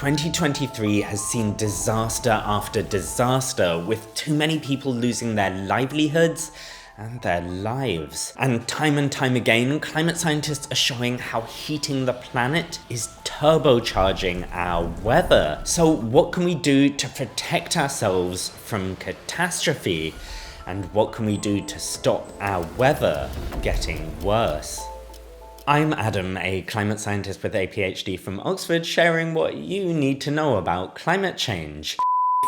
2023 has seen disaster after disaster, with too many people losing their livelihoods and their lives. And time again, climate scientists are showing how heating the planet is turbocharging our weather. So what can we do to protect ourselves from catastrophe? And what can we do to stop our weather getting worse? I'm Adam, a climate scientist with a PhD from Oxford, sharing what you need to know about climate change.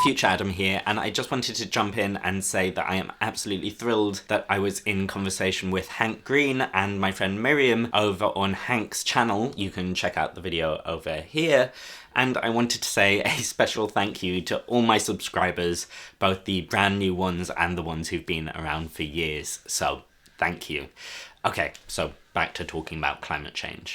Future Adam here, and I just wanted to jump in and say that I am absolutely thrilled that I was in conversation with Hank Green and my friend Miriam over on Hank's channel. You can check out the video over here. And I wanted to say a special thank you to all my subscribers, both the brand new ones and the ones who've been around for years. So, thank you. Okay, so back to talking about climate change.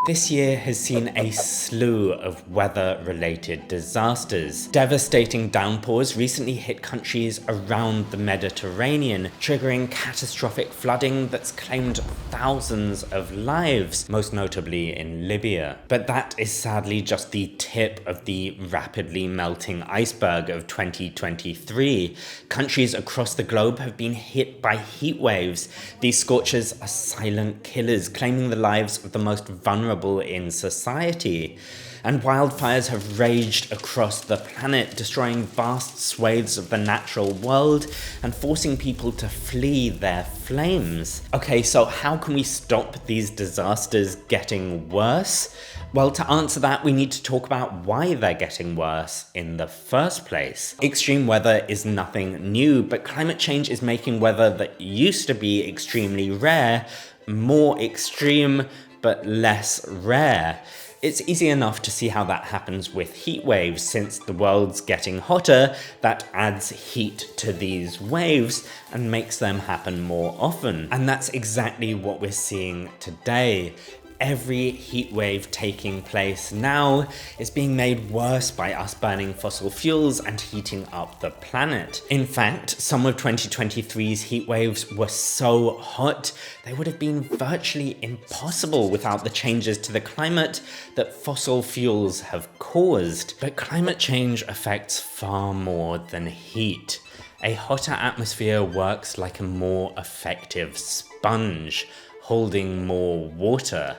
This year has seen a slew of weather-related disasters. Devastating downpours recently hit countries around the Mediterranean, triggering catastrophic flooding that's claimed thousands of lives, most notably in Libya. But that is sadly just the tip of the rapidly melting iceberg of 2023. Countries across the globe have been hit by heat waves. These scorchers are silent killers, claiming the lives of the most vulnerable in society. And wildfires have raged across the planet, destroying vast swathes of the natural world and forcing people to flee their flames. Okay, so how can we stop these disasters getting worse? Well, to answer that, we need to talk about why they're getting worse in the first place. Extreme weather is nothing new, but climate change is making weather that used to be extremely rare more extreme, but less rare. It's easy enough to see how that happens with heat waves. Since the world's getting hotter, that adds heat to these waves and makes them happen more often. And that's exactly what we're seeing today. Every heat wave taking place now is being made worse by us burning fossil fuels and heating up the planet. In fact, some of 2023's heat waves were so hot, they would have been virtually impossible without the changes to the climate that fossil fuels have caused. But climate change affects far more than heat. A hotter atmosphere works like a more effective sponge, holding more water.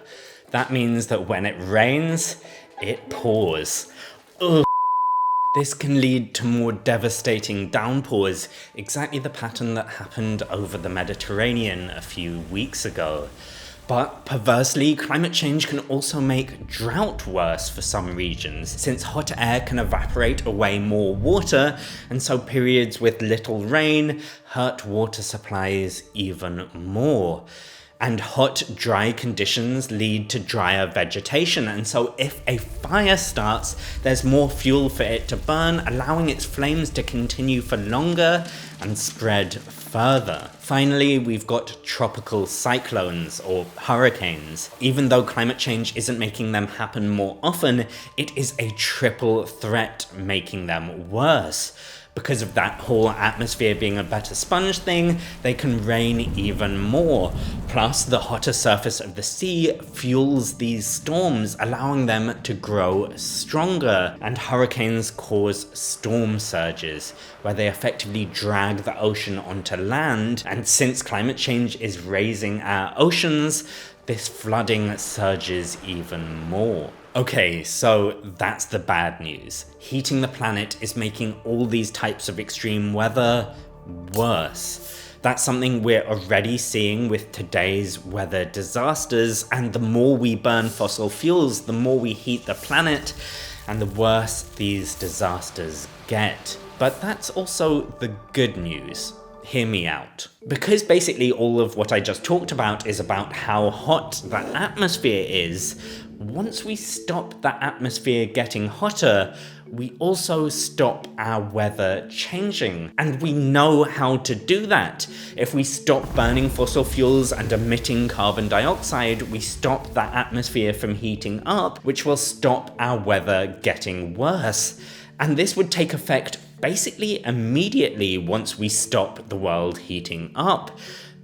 That means that when it rains, it pours. Ugh. This can lead to more devastating downpours, exactly the pattern that happened over the Mediterranean a few weeks ago. But perversely, climate change can also make drought worse for some regions, since hot air can evaporate away more water, and so periods with little rain hurt water supplies even more. And hot, dry conditions lead to drier vegetation, and so if a fire starts, there's more fuel for it to burn, allowing its flames to continue for longer and spread further. Finally, we've got tropical cyclones, or hurricanes. Even though climate change isn't making them happen more often, it is a triple threat making them worse. Because of that whole atmosphere being a better sponge thing, they can rain even more. Plus, the hotter surface of the sea fuels these storms, allowing them to grow stronger. And hurricanes cause storm surges, where they effectively drag the ocean onto land. And since climate change is raising our oceans, this flooding surges even more. Okay, so that's the bad news. Heating the planet is making all these types of extreme weather worse. That's something we're already seeing with today's weather disasters, and the more we burn fossil fuels, the more we heat the planet, and the worse these disasters get. But that's also the good news. Hear me out. Because basically all of what I just talked about is about how hot the atmosphere is, once we stop the atmosphere getting hotter, we also stop our weather changing. And we know how to do that. If we stop burning fossil fuels and emitting carbon dioxide, we stop the atmosphere from heating up, which will stop our weather getting worse. And this would take effect basically immediately once we stop the world heating up.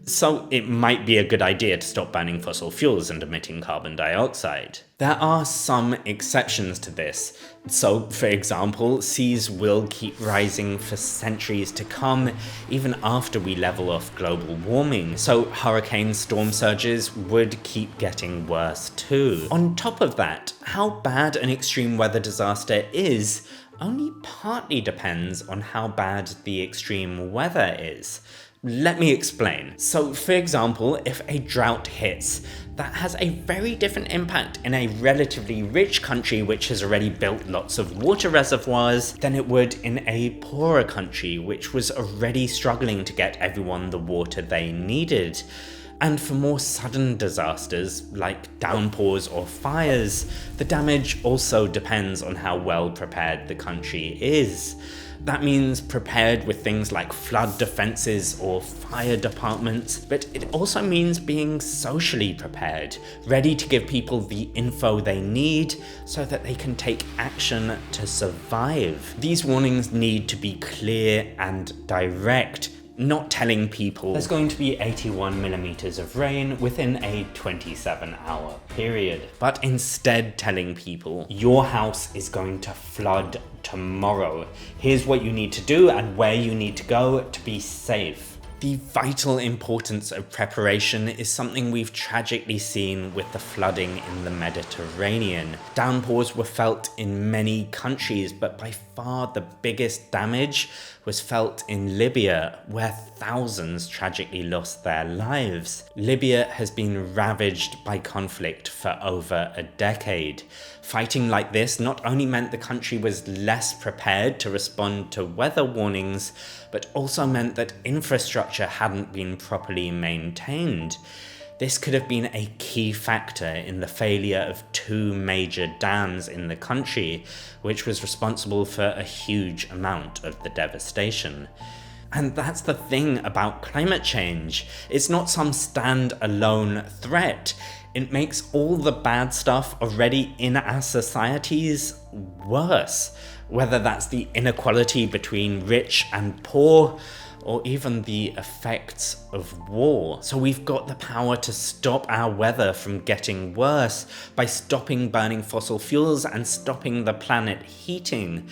So it might be a good idea to stop burning fossil fuels and emitting carbon dioxide. There are some exceptions to this. So, for example, seas will keep rising for centuries to come, even after we level off global warming. So hurricane storm surges would keep getting worse too. On top of that, how bad an extreme weather disaster is only partly depends on how bad the extreme weather is. Let me explain. So, for example, if a drought hits, that has a very different impact in a relatively rich country which has already built lots of water reservoirs than it would in a poorer country which was already struggling to get everyone the water they needed. And for more sudden disasters, like downpours or fires, the damage also depends on how well prepared the country is. That means prepared with things like flood defenses or fire departments, but it also means being socially prepared, ready to give people the info they need so that they can take action to survive. These warnings need to be clear and direct, not telling people there's going to be 81 millimeters of rain within a 27-hour period, but instead telling people your house is going to flood tomorrow. Here's what you need to do and where you need to go to be safe. The vital importance of preparation is something we've tragically seen with the flooding in the Mediterranean. Downpours were felt in many countries, but by far the biggest damage was felt in Libya, where thousands tragically lost their lives. Libya has been ravaged by conflict for over a decade. Fighting like this not only meant the country was less prepared to respond to weather warnings, but also meant that infrastructure hadn't been properly maintained. This could have been a key factor in the failure of 2 major dams in the country, which was responsible for a huge amount of the devastation. And that's the thing about climate change. It's not some stand-alone threat. It makes all the bad stuff already in our societies worse, whether that's the inequality between rich and poor, or even the effects of war. So we've got the power to stop our weather from getting worse by stopping burning fossil fuels and stopping the planet heating.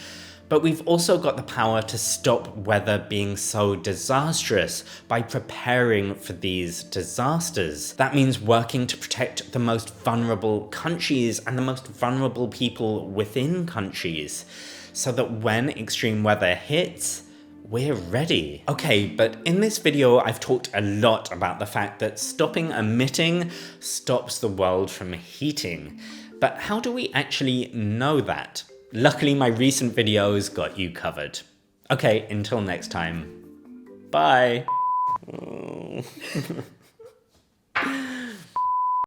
But we've also got the power to stop weather being so disastrous by preparing for these disasters. That means working to protect the most vulnerable countries and the most vulnerable people within countries, so that when extreme weather hits, we're ready. Okay, but in this video, I've talked a lot about the fact that stopping emitting stops the world from heating. But how do we actually know that? Luckily, my recent videos got you covered. Okay, until next time. Bye.